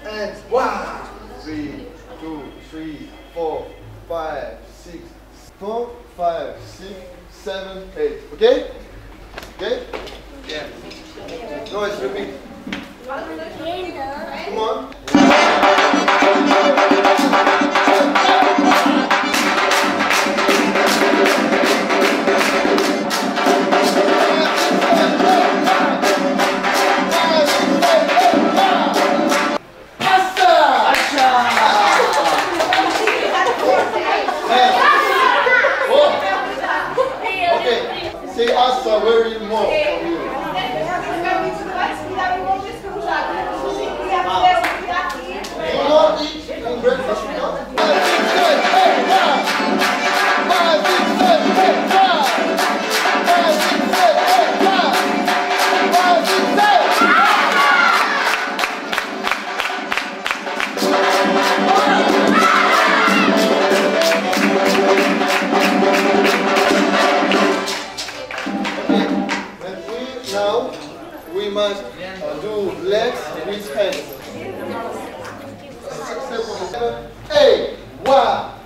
And 1, 3, 2, 3, 4, 5, 6, 4, 5, 6, 7, 8. Okay? Okay? Yeah. No, it's repeat. Come on. Say Asa very more for you. You don't eat in breakfast, you know? Now we must do legs with hands. 8, 1.